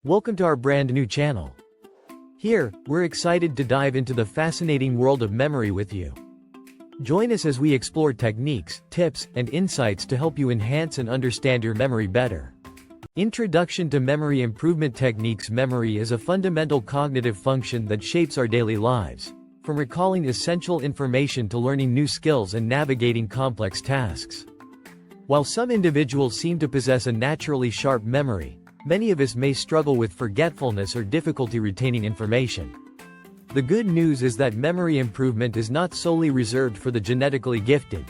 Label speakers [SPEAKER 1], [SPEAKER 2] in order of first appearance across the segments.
[SPEAKER 1] Welcome to our brand new channel. Here, we're excited to dive into the fascinating world of memory with you. Join us as we explore techniques, tips, and insights to help you enhance and understand your memory better. Introduction to memory improvement techniques. Memory is a fundamental cognitive function that shapes our daily lives, from recalling essential information to learning new skills and navigating complex tasks. While some individuals seem to possess a naturally sharp memory, many of us may struggle with forgetfulness or difficulty retaining information. The good news is that memory improvement is not solely reserved for the genetically gifted.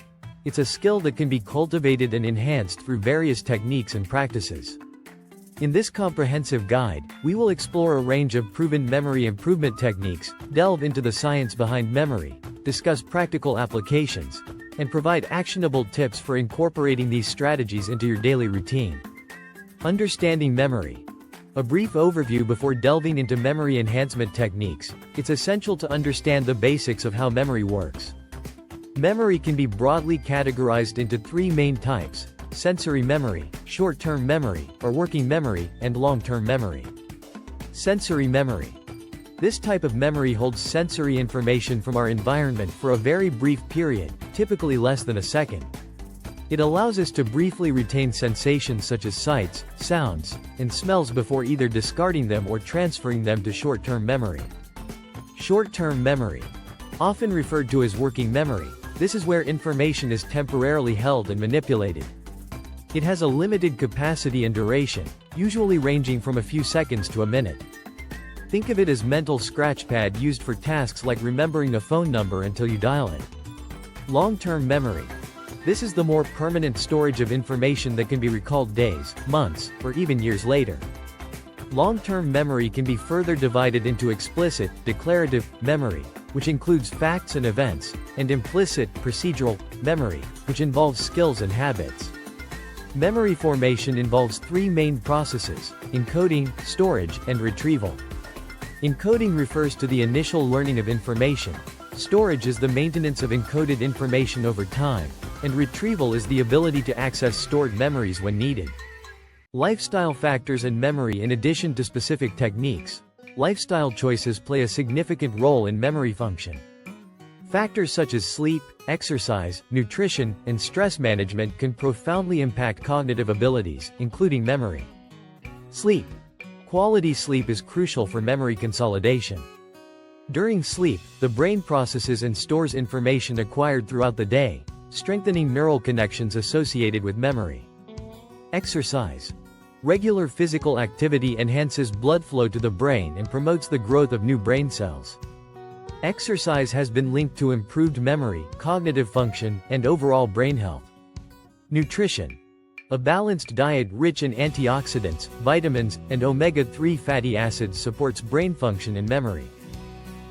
[SPEAKER 1] It's a skill that can be cultivated and enhanced through various techniques and practices. In this comprehensive guide, we will explore a range of proven memory improvement techniques, delve into the science behind memory, discuss practical applications, and provide actionable tips for incorporating these strategies into your daily routine. Understanding memory. A brief overview before delving into memory enhancement techniques. It's essential to understand the basics of how memory works. Memory can be broadly categorized into three main types: sensory memory, short-term memory, or working memory, and long-term memory. Sensory memory. This type of memory holds sensory information from our environment for a very brief period, typically less than a second. It allows us to briefly retain sensations such as sights, sounds, and smells before either discarding them or transferring them to short-term memory. Short-term memory. Often referred to as working memory, this is where information is temporarily held and manipulated. It has a limited capacity and duration, usually ranging from a few seconds to a minute. Think of it as mental scratchpad used for tasks like remembering a phone number until you dial it. Long-term memory. This is the more permanent storage of information that can be recalled days, months, or even years later. Long-term memory can be further divided into explicit, declarative memory, which includes facts and events, and implicit, procedural memory, which involves skills and habits. Memory formation involves three main processes: encoding, storage, and retrieval. Encoding refers to the initial learning of information. Storage is the maintenance of encoded information over time, and retrieval is the ability to access stored memories when needed. Lifestyle factors and memory. In addition to specific techniques, lifestyle choices play a significant role in memory function. Factors such as sleep, exercise, nutrition, and stress management can profoundly impact cognitive abilities, including memory. Sleep. Quality sleep is crucial for memory consolidation. During sleep, the brain processes and stores information acquired throughout the day, strengthening neural connections associated with memory. Exercise. Regular physical activity enhances blood flow to the brain and promotes the growth of new brain cells. Exercise has been linked to improved memory, cognitive function, and overall brain health. Nutrition. A balanced diet rich in antioxidants, vitamins, and omega-3 fatty acids supports brain function and memory.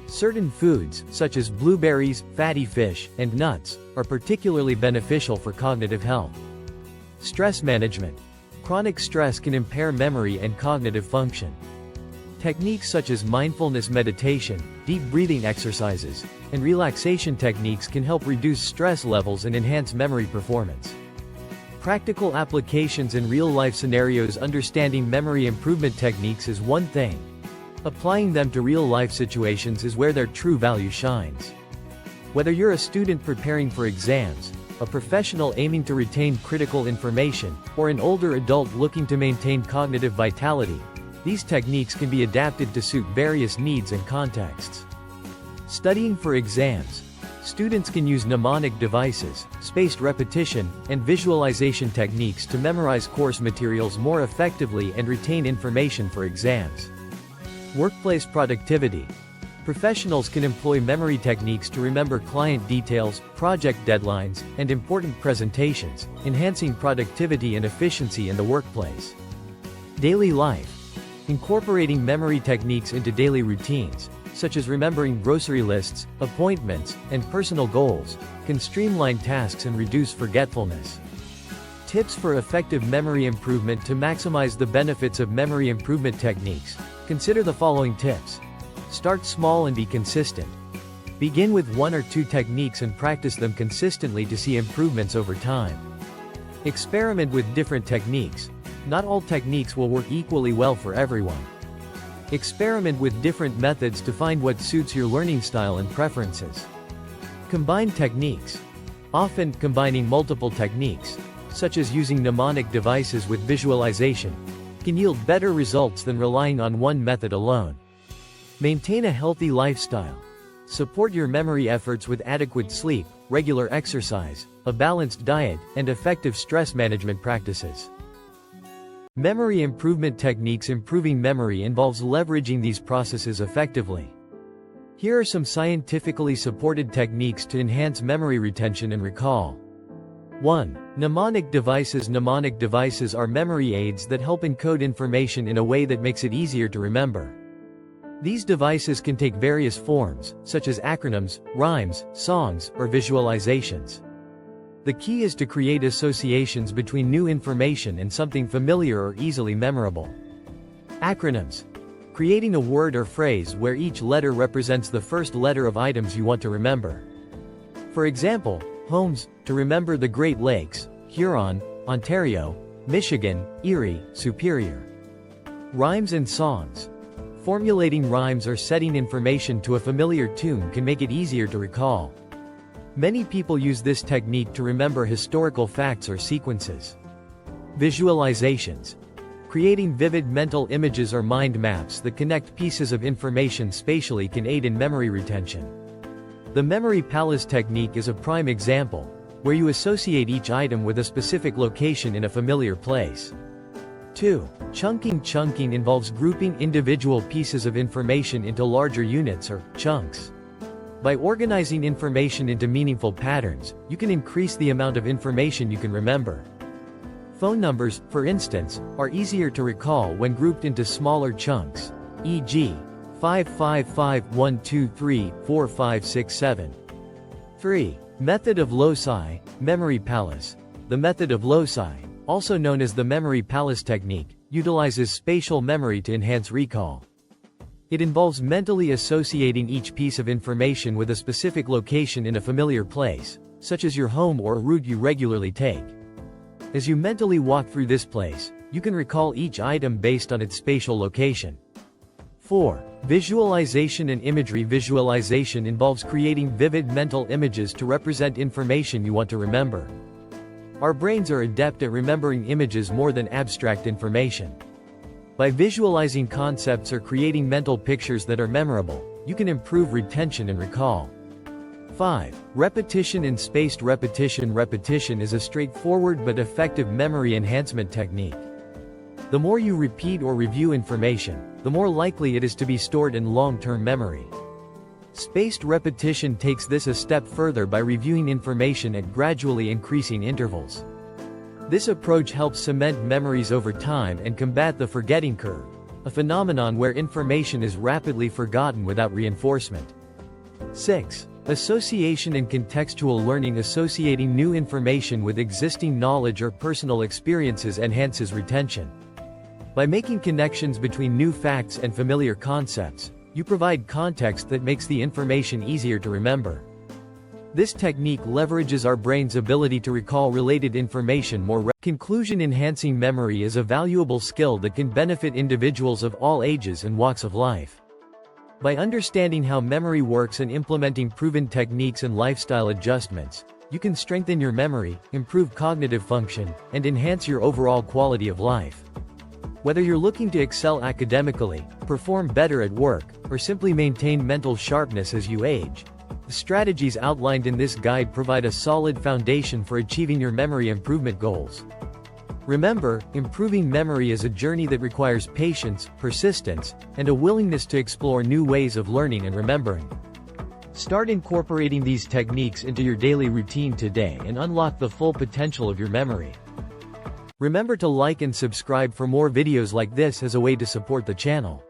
[SPEAKER 1] Certain foods, such as blueberries, fatty fish, and nuts, are particularly beneficial for cognitive health. Stress management. Chronic stress can impair memory and cognitive function. Techniques such as mindfulness meditation, deep breathing exercises, and relaxation techniques can help reduce stress levels and enhance memory performance. Practical applications in real-life scenarios. Understanding memory improvement techniques is one thing. Applying them to real-life situations is where their true value shines. Whether you're a student preparing for exams, a professional aiming to retain critical information, or an older adult looking to maintain cognitive vitality, these techniques can be adapted to suit various needs and contexts. Studying for exams. Students can use mnemonic devices, spaced repetition, and visualization techniques to memorize course materials more effectively and retain information for exams. Workplace productivity. Professionals can employ memory techniques to remember client details, project deadlines, and important presentations, enhancing productivity and efficiency in the workplace. Daily life. Incorporating memory techniques into daily routines, such as remembering grocery lists, appointments, and personal goals, can streamline tasks and reduce forgetfulness. Tips for effective memory improvement. To maximize the benefits of memory improvement techniques, consider the following tips. Start small and be consistent. Begin with one or two techniques and practice them consistently to see improvements over time. Experiment with different techniques. Not all techniques will work equally well for everyone. Experiment with different methods to find what suits your learning style and preferences. Combine techniques. Often, combining multiple techniques, such as using mnemonic devices with visualization, can yield better results than relying on one method alone. Maintain a healthy lifestyle. Support your memory efforts with adequate sleep, regular exercise, a balanced diet, and effective stress management practices. Memory improvement techniques. Improving memory involves leveraging these processes effectively. Here are some scientifically supported techniques to enhance memory retention and recall. 1. Mnemonic devices. Mnemonic devices are memory aids that help encode information in a way that makes it easier to remember. These devices can take various forms, such as acronyms, rhymes, songs, or visualizations. The key is to create associations between new information and something familiar or easily memorable. Acronyms. Creating a word or phrase where each letter represents the first letter of items you want to remember. For example, homes, to remember the Great Lakes, Huron, Ontario, Michigan, Erie, Superior. Rhymes and songs. Formulating rhymes or setting information to a familiar tune can make it easier to recall. Many people use this technique to remember historical facts or sequences. Visualizations. Creating vivid mental images or mind maps that connect pieces of information spatially can aid in memory retention. The memory palace technique is a prime example, where you associate each item with a specific location in a familiar place. 2. Chunking. Chunking involves grouping individual pieces of information into larger units or chunks. By organizing information into meaningful patterns, you can increase the amount of information you can remember. Phone numbers, for instance, are easier to recall when grouped into smaller chunks, e.g., 555-123-4567. 3. Method of loci, memory palace. The method of loci, also known as the memory palace technique, utilizes spatial memory to enhance recall. It involves mentally associating each piece of information with a specific location in a familiar place, such as your home or a route you regularly take. As you mentally walk through this place, you can recall each item based on its spatial location. 4. Visualization and imagery. Visualization involves creating vivid mental images to represent information you want to remember. Our brains are adept at remembering images more than abstract information. By visualizing concepts or creating mental pictures that are memorable, you can improve retention and recall. 5. Repetition and spaced repetition. Repetition is a straightforward but effective memory enhancement technique. The more you repeat or review information, the more likely it is to be stored in long-term memory. Spaced repetition takes this a step further by reviewing information at gradually increasing intervals. This approach helps cement memories over time and combat the forgetting curve, a phenomenon where information is rapidly forgotten without reinforcement. 6. Association and contextual learning. Associating new information with existing knowledge or personal experiences enhances retention. By making connections between new facts and familiar concepts, you provide context that makes the information easier to remember. This technique leverages our brain's ability to recall related information more. Conclusion. Enhancing memory is a valuable skill that can benefit individuals of all ages and walks of life. By understanding how memory works and implementing proven techniques and lifestyle adjustments, you can strengthen your memory, improve cognitive function, and enhance your overall quality of life. Whether you're looking to excel academically, perform better at work, or simply maintain mental sharpness as you age, the strategies outlined in this guide provide a solid foundation for achieving your memory improvement goals. Remember, improving memory is a journey that requires patience, persistence, and a willingness to explore new ways of learning and remembering. Start incorporating these techniques into your daily routine today and unlock the full potential of your memory. Remember to like and subscribe for more videos like this as a way to support the channel.